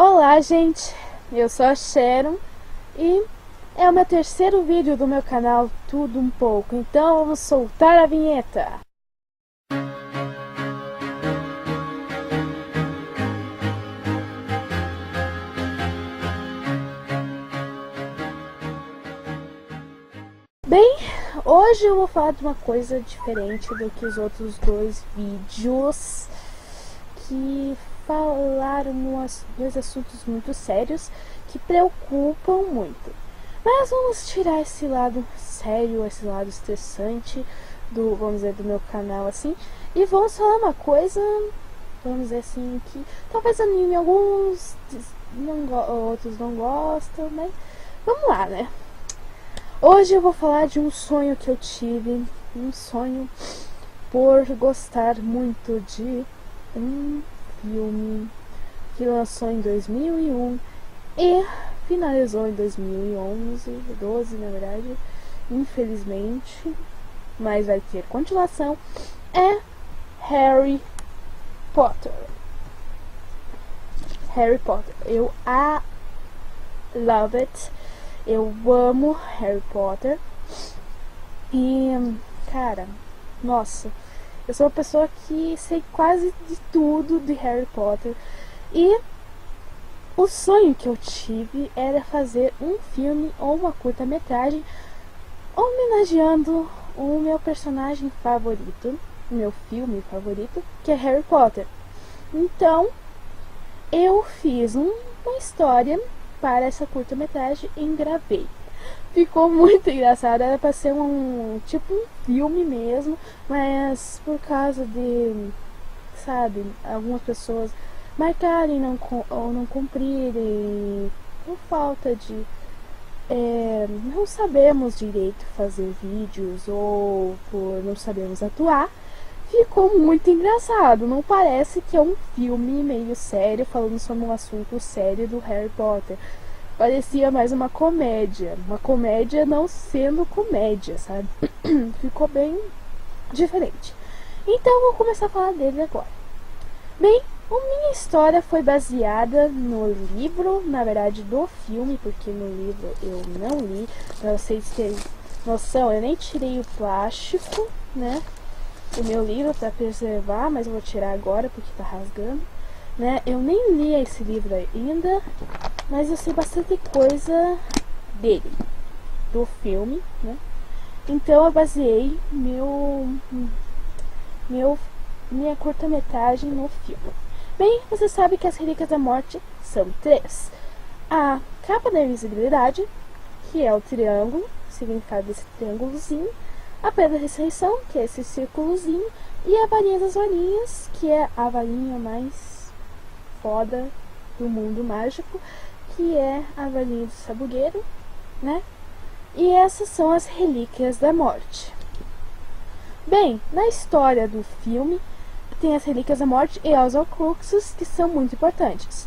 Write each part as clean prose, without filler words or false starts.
Olá, gente! Eu sou a Sharon e é o meu terceiro vídeo do meu canal Tudo Um Pouco, então vamos soltar a vinheta! Bem, hoje eu vou falar de uma coisa diferente do que os outros dois vídeos que falaram dois assuntos muito sérios que preocupam muito. Mas vamos tirar esse lado sério, esse lado estressante do, vamos dizer, do meu canal assim, e vamos falar uma coisa, vamos dizer assim, que talvez anime alguns, outros não gostam, mas vamos lá, né? Hoje eu vou falar de um sonho que eu tive, um sonho por gostar muito de um filme que lançou em 2001 e finalizou em 2011, 12 na verdade, infelizmente, mas vai ter continuação, é Harry Potter. Harry Potter, eu love it, eu amo Harry Potter e, cara, nossa, eu sou uma pessoa que sei quase de tudo de Harry Potter e o sonho que eu tive era fazer um filme ou uma curta-metragem homenageando o meu personagem favorito, o meu filme favorito, que é Harry Potter. Então, eu fiz uma história para essa curta-metragem e gravei. Ficou muito engraçado, era para ser tipo um filme mesmo, mas por causa de, sabe, algumas pessoas marcarem ou não cumprirem, por falta de não sabemos direito fazer vídeos ou por não sabemos atuar, ficou muito engraçado. Não parece que é um filme meio sério falando sobre um assunto sério do Harry Potter. Parecia mais uma comédia não sendo comédia, sabe? Ficou bem diferente. Então vou começar a falar dele agora. Bem, a minha história foi baseada no livro, na verdade do filme, porque no livro eu não li. Pra vocês terem noção, eu nem tirei o plástico, né, do meu livro para preservar, mas eu vou tirar agora porque tá rasgando, né? Eu nem li esse livro ainda, mas eu sei bastante coisa dele, do filme, né? Então eu baseei minha curta-metragem no filme. Bem, você sabe que as Relíquias da Morte são 3. A Capa da Invisibilidade, que é o triângulo, o significado desse triângulozinho. A Pedra da Ressurreição, que é esse círculozinho. E a Varinha das Varinhas, que é a varinha mais foda do mundo mágico, que é a Varinha do Sabugueiro, né? E essas são as Relíquias da Morte. Bem, na história do filme, tem as Relíquias da Morte e os Horcruxes, que são muito importantes.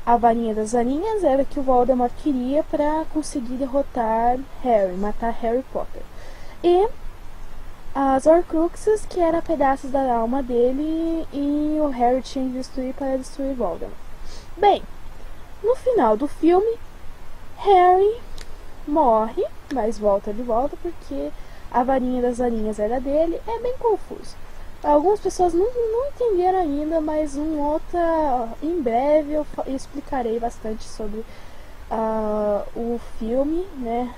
A Varinha das Varinhas era que o Voldemort queria para conseguir derrotar Harry, matar Harry Potter. E as Horcruxes, que eram pedaços da alma dele e o Harry tinha que destruir para destruir Voldemort. Bem, no final do filme, Harry morre, mas volta de volta porque a Varinha das Varinhas era dele. É bem confuso. Algumas pessoas não entenderam ainda, mas em breve eu explicarei bastante sobre o filme, né,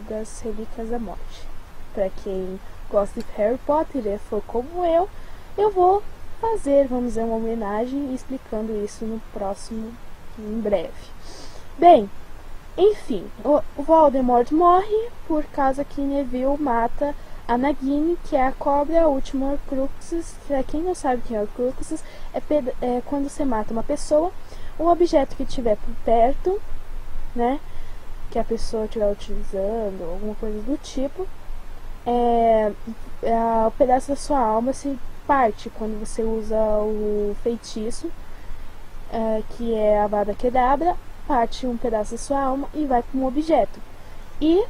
das Relíquias da Morte. Para quem gosta de Harry Potter e é fã como eu vou fazer, vamos dizer, uma homenagem explicando isso no próximo, em breve. Bem, enfim, o Voldemort morre por causa que Neville mata a Nagini, que é a cobra, a última Horcruxes. Pra quem não sabe o que é Horcruxes, é quando você mata uma pessoa, um objeto que estiver por perto, né, que a pessoa estiver utilizando, alguma coisa do tipo, o pedaço da sua alma se parte quando você usa o feitiço, que é a Avada Kedavra, parte um pedaço da sua alma e vai para um objeto. E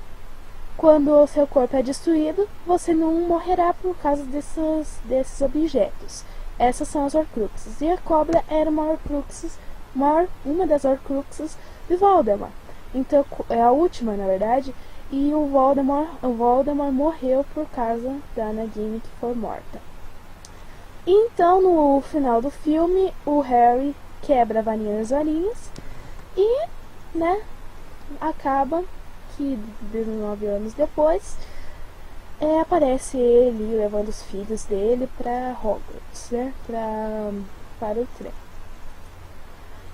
quando o seu corpo é destruído, você não morrerá por causa desses objetos. Essas são as Horcruxes. E a cobra era uma Horcruxes uma das Horcruxes de Voldemort. Então, é a última, na verdade, e o Voldemort morreu por causa da Nagini, que foi morta. Então, no final do filme, o Harry quebra a varinha das varinhas e, né, acaba que 19 anos depois aparece ele levando os filhos dele para Hogwarts, né, para o trem.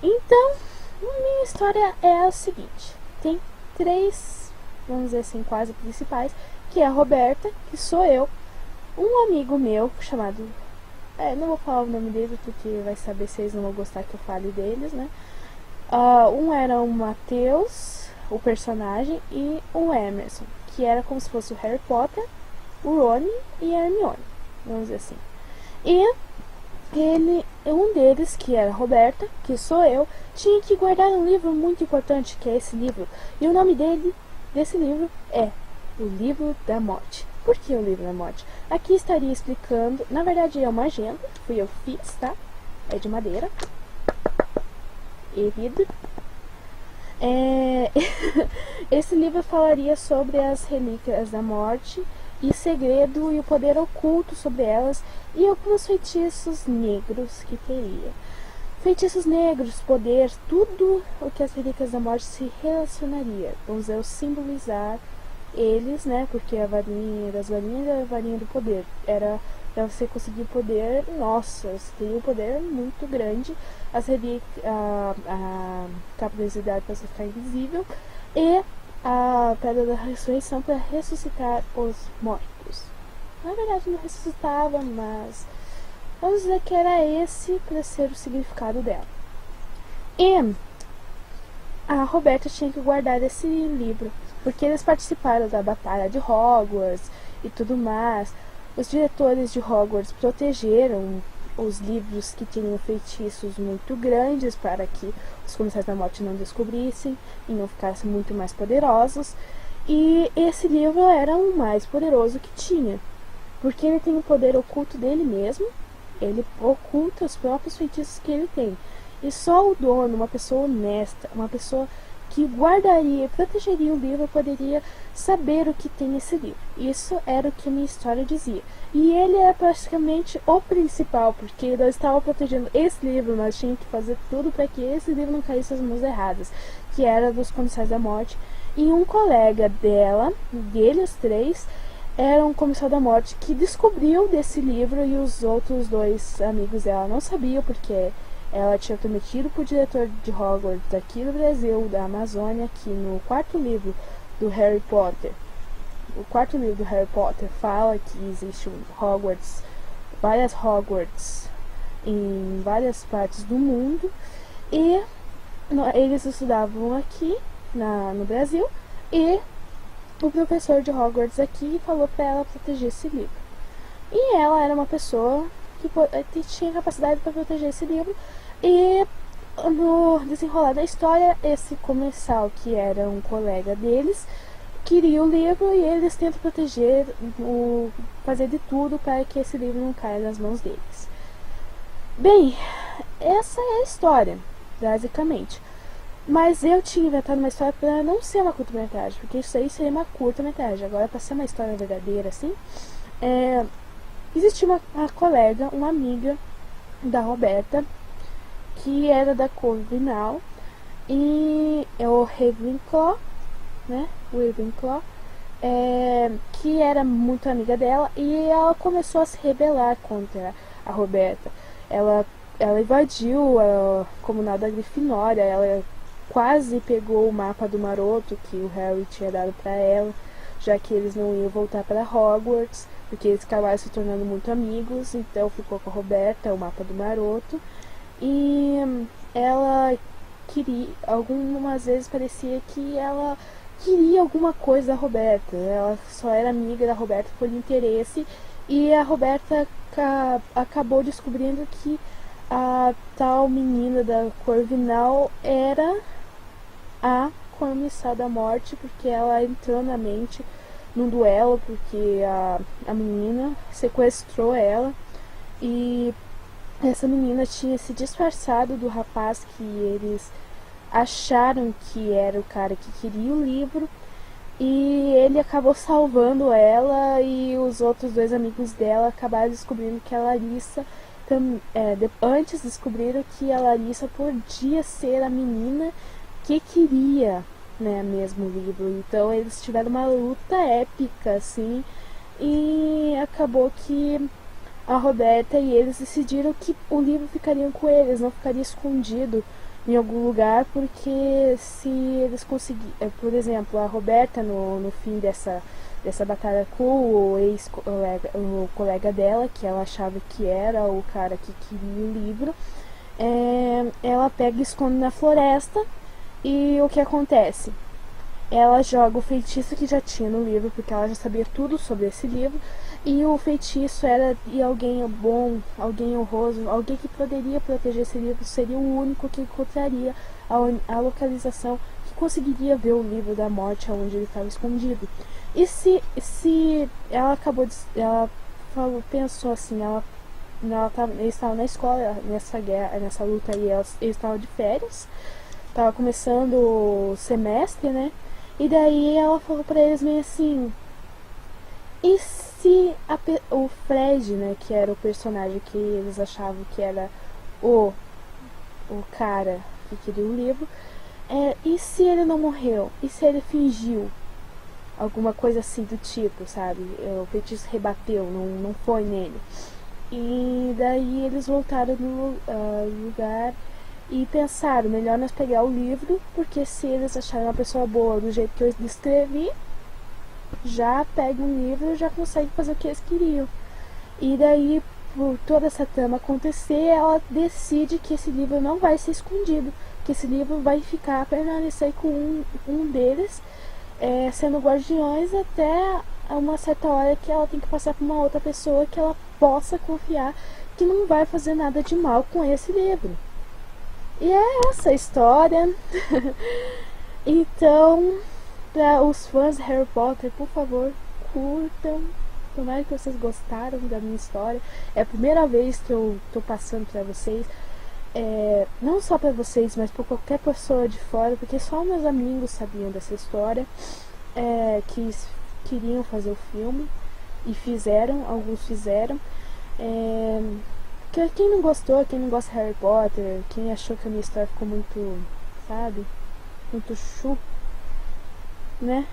Então, minha história é a seguinte: tem 3, vamos dizer assim, quase principais, que é a Roberta, que sou eu, um amigo meu chamado, não vou falar o nome dele porque vai saber se eles não vão gostar que eu fale deles, né? Um era o Matheus, o personagem, e o Emerson, que era como se fosse o Harry Potter, o Rony e a Hermione, vamos dizer assim. E um deles, que era a Roberta, que sou eu, tinha que guardar um livro muito importante, que é esse livro. E o nome desse livro é O Livro da Morte. Por que o Livro da Morte? Aqui estaria explicando, na verdade é uma agenda, fui eu que fiz, tá? É de madeira e vidro. Esse livro falaria sobre as relíquias da morte e segredo e o poder oculto sobre elas e alguns feitiços negros que teria. Feitiços negros, poder, tudo o que as relíquias da morte se relacionaria. Vamos dizer, simbolizar eles, né? Porque a varinha das varinhas é a varinha do poder. Era pra você conseguir poder, nossa, você teria um poder muito grande. As relíquias, a capacidade para você ficar invisível e a pedra da ressurreição para ressuscitar os mortos. Na verdade não ressuscitava, mas vamos dizer que era esse para ser o significado dela. E a Roberta tinha que guardar esse livro, porque eles participaram da batalha de Hogwarts e tudo mais. Os diretores de Hogwarts protegeram os livros que tinham feitiços muito grandes para que os Comensais da Morte não descobrissem e não ficassem muito mais poderosos. E esse livro era o mais poderoso que tinha, porque ele tem o poder oculto dele mesmo, ele oculta os próprios feitiços que ele tem. E só o dono, uma pessoa honesta, uma pessoa que guardaria e protegeria o livro, poderia saber o que tem nesse livro. Isso era o que a minha história dizia. E ele era praticamente o principal, porque nós estávamos protegendo esse livro, nós tínhamos que fazer tudo para que esse livro não caísse nas mãos erradas, que era dos Comensais da Morte. E um colega dele, os 3, era um Comensal da Morte que descobriu desse livro e os outros 2 amigos dela não sabiam, porque ela tinha prometido para o diretor de Hogwarts daqui do Brasil, da Amazônia, que no 4º livro do Harry Potter, fala que existe Hogwarts, várias Hogwarts em várias partes do mundo, e eles estudavam aqui no Brasil, e o professor de Hogwarts aqui falou para ela proteger esse livro. E ela era uma pessoa que tinha capacidade para proteger esse livro. E no desenrolar da história, esse comensal, que era um colega deles, queria o livro e eles tentam proteger, fazer de tudo para que esse livro não caia nas mãos deles. Bem, essa é a história, basicamente. Mas eu tinha inventado uma história para não ser uma curta-metragem, porque isso aí seria uma curta-metragem. Agora, para ser uma história verdadeira, assim, existia uma colega, uma amiga da Roberta, que era da Corvinal, e é o Ravenclaw, né? O Ravenclaw, que era muito amiga dela, e ela começou a se rebelar contra a Roberta. Ela invadiu a comunidade da Grifinória, ela quase pegou o mapa do Maroto que o Harry tinha dado para ela, já que eles não iam voltar para Hogwarts, porque eles acabaram se tornando muito amigos. Então ficou com a Roberta o mapa do Maroto. E ela queria, algumas vezes parecia que ela queria alguma coisa da Roberta. Ela só era amiga da Roberta por interesse, e a Roberta acabou descobrindo que a tal menina da Corvinal era a Comensal da Morte, porque ela entrou na mente num duelo, porque a menina sequestrou ela e essa menina tinha se disfarçado do rapaz que eles acharam que era o cara que queria o livro, e ele acabou salvando ela, e os outros dois amigos dela acabaram descobrindo que a Larissa antes descobriram que a Larissa podia ser a menina que queria, né, mesmo o livro. Então eles tiveram uma luta épica, assim, e acabou que a Roberta e eles decidiram que o livro ficaria com eles, não ficaria escondido em algum lugar, porque se eles conseguirem, por exemplo, a Roberta no fim dessa batalha com o ex-colega, o colega dela, que ela achava que era o cara que queria o livro, ela pega e esconde na floresta, e o que acontece? Ela joga o feitiço que já tinha no livro, porque ela já sabia tudo sobre esse livro, e o feitiço era de alguém bom, alguém honroso, alguém que poderia proteger esse livro, seria o único que encontraria a localização, que conseguiria ver o livro da morte onde ele estava escondido. E se ela acabou de, ela falou, pensou assim, eles estavam na escola nessa guerra, nessa luta aí, eles estavam de férias, tava começando o semestre, né? E daí ela falou pra eles meio assim, e se o Fred, né, que era o personagem que eles achavam que era o cara que queria o livro, e se ele não morreu? E se ele fingiu? Alguma coisa assim do tipo, sabe? O feitiço rebateu, não foi nele. E daí eles voltaram no lugar e pensaram, melhor nós pegar o livro, porque se eles acharem uma pessoa boa do jeito que eu descrevi, já pega um livro e já consegue fazer o que eles queriam. E daí, por toda essa trama acontecer, ela decide que esse livro não vai ser escondido, que esse livro vai permanecer com um deles, sendo guardiões até uma certa hora que ela tem que passar para uma outra pessoa que ela possa confiar que não vai fazer nada de mal com esse livro. E é essa a história. Então, para os fãs de Harry Potter, por favor, curtam. Tomara que vocês gostaram da minha história. É a primeira vez que eu tô passando para vocês. Não só para vocês, mas para qualquer pessoa de fora, porque só meus amigos sabiam dessa história, que queriam fazer o filme e fizeram, alguns fizeram. Quem não gostou, quem não gosta de Harry Potter, quem achou que a minha história ficou muito, sabe, muito chu, né,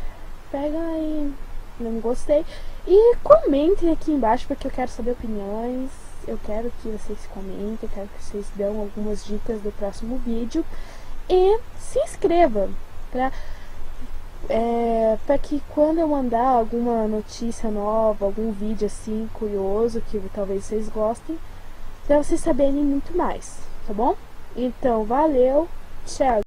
pega e não gostei. E comentem aqui embaixo, porque eu quero saber opiniões, eu quero que vocês comentem, eu quero que vocês dão algumas dicas do próximo vídeo. E se inscreva para que quando eu mandar alguma notícia nova, algum vídeo assim curioso que talvez vocês gostem, para vocês saberem muito mais, tá bom? Então, valeu, tchau!